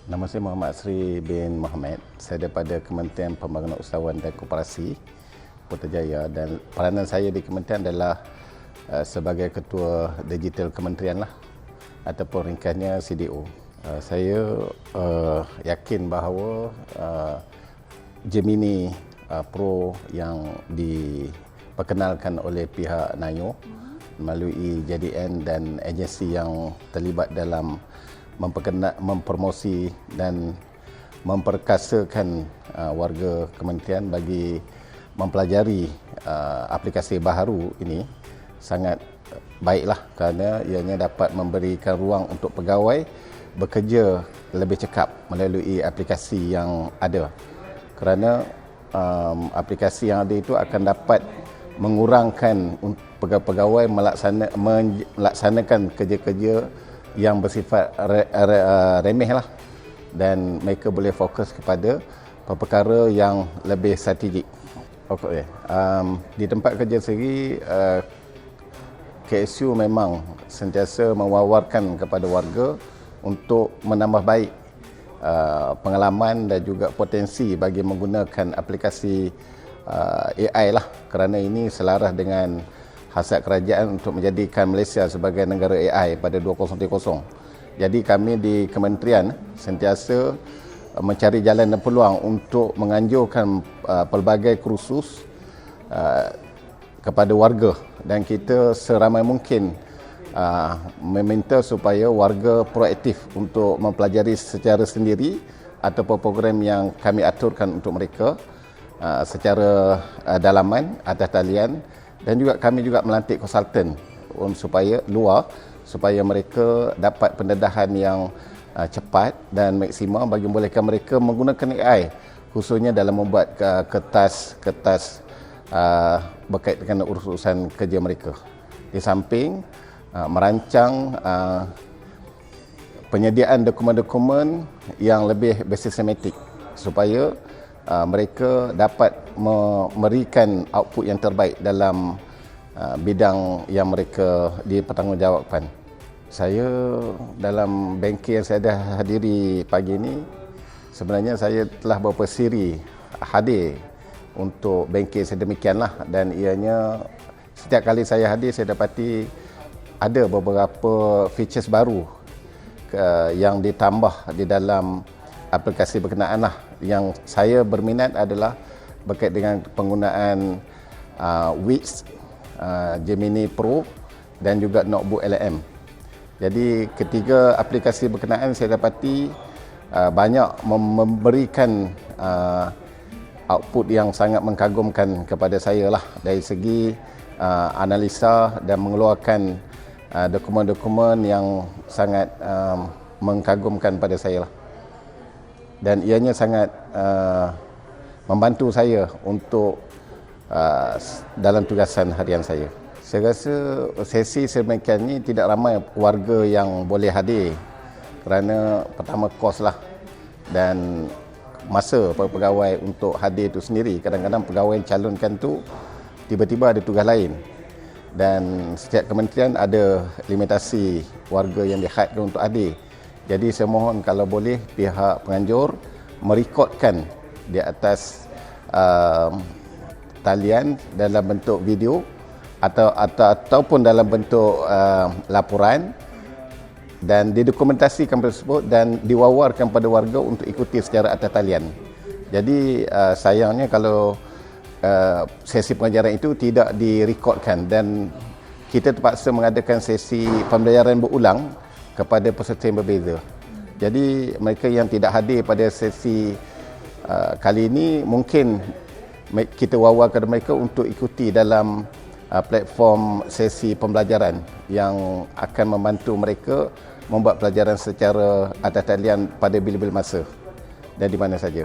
Nama saya Muhammad Asri bin Mohamed. Saya daripada Kementerian Pembangunan Usahawan dan Koperasi Putrajaya, dan peranan saya di kementerian adalah sebagai Ketua Digital Kementerian lah, ataupun ringkasnya CDO. Saya yakin bahawa Gemini Pro yang diperkenalkan oleh pihak NAYO melalui JDN dan agensi yang terlibat dalam mempromosi dan memperkasakan warga kementerian bagi mempelajari aplikasi baharu ini sangat baiklah, kerana ianya dapat memberikan ruang untuk pegawai bekerja lebih cekap melalui aplikasi yang ada, kerana aplikasi yang ada itu akan dapat mengurangkan pegawai melaksanakan kerja-kerja yang bersifat remeh lah, dan mereka boleh fokus kepada perkara yang lebih strategik. Okay. Di tempat kerja sendiri, KSU memang sentiasa mewawarkan kepada warga untuk menambah baik pengalaman dan juga potensi bagi menggunakan aplikasi AI lah, kerana ini selaras dengan hasrat kerajaan untuk menjadikan Malaysia sebagai negara AI pada 2030. Jadi kami di kementerian sentiasa mencari jalan dan peluang untuk menganjurkan pelbagai kursus kepada warga, dan kita seramai mungkin meminta supaya warga proaktif untuk mempelajari secara sendiri ataupun program yang kami aturkan untuk mereka secara dalaman atas talian, dan juga kami juga melantik konsultan supaya mereka dapat pendedahan yang cepat dan maksimal bagi membolehkan mereka menggunakan AI, khususnya dalam membuat kertas berkait dengan urusan kerja mereka. Di samping merancang penyediaan dokumen-dokumen yang lebih bersistematik supaya mereka dapat memberikan output yang terbaik dalam bidang yang mereka dipertanggungjawabkan. Saya dalam bengkel yang saya dah hadiri pagi ini, sebenarnya saya telah beberapa siri hadir untuk bengkel sedemikianlah, dan ianya setiap kali saya hadir saya dapati ada beberapa features baru yang ditambah di dalam aplikasi berkenaan lah. Yang saya berminat adalah berkait dengan penggunaan Wix, Gemini Pro dan juga Notebook LM. Jadi ketiga aplikasi berkenaan saya dapati banyak memberikan output yang sangat mengkagumkan kepada saya lah, dari segi analisa dan mengeluarkan dokumen-dokumen yang sangat mengkagumkan pada saya lah. Dan ianya sangat membantu saya untuk dalam tugasan harian saya. Saya rasa sesi sedemikian ini tidak ramai warga yang boleh hadir, kerana pertama kos lah, dan masa pegawai untuk hadir itu sendiri. Kadang-kadang pegawai yang calonkan tu tiba-tiba ada tugas lain, dan setiap kementerian ada limitasi warga yang dihadkan untuk hadir. Jadi saya mohon kalau boleh pihak penganjur merekodkan di atas talian dalam bentuk video ataupun dalam bentuk laporan, dan didokumentasikan tersebut dan diwawarkan pada warga untuk ikuti secara atas talian. Jadi sayangnya kalau sesi pengajaran itu tidak direkodkan, dan kita terpaksa mengadakan sesi pembelajaran berulang kepada peserta yang berbeza. Jadi mereka yang tidak hadir pada sesi kali ini, mungkin kita wawarkan mereka untuk ikuti dalam platform sesi pembelajaran yang akan membantu mereka membuat pelajaran secara atas talian pada bila-bila masa dan di mana saja.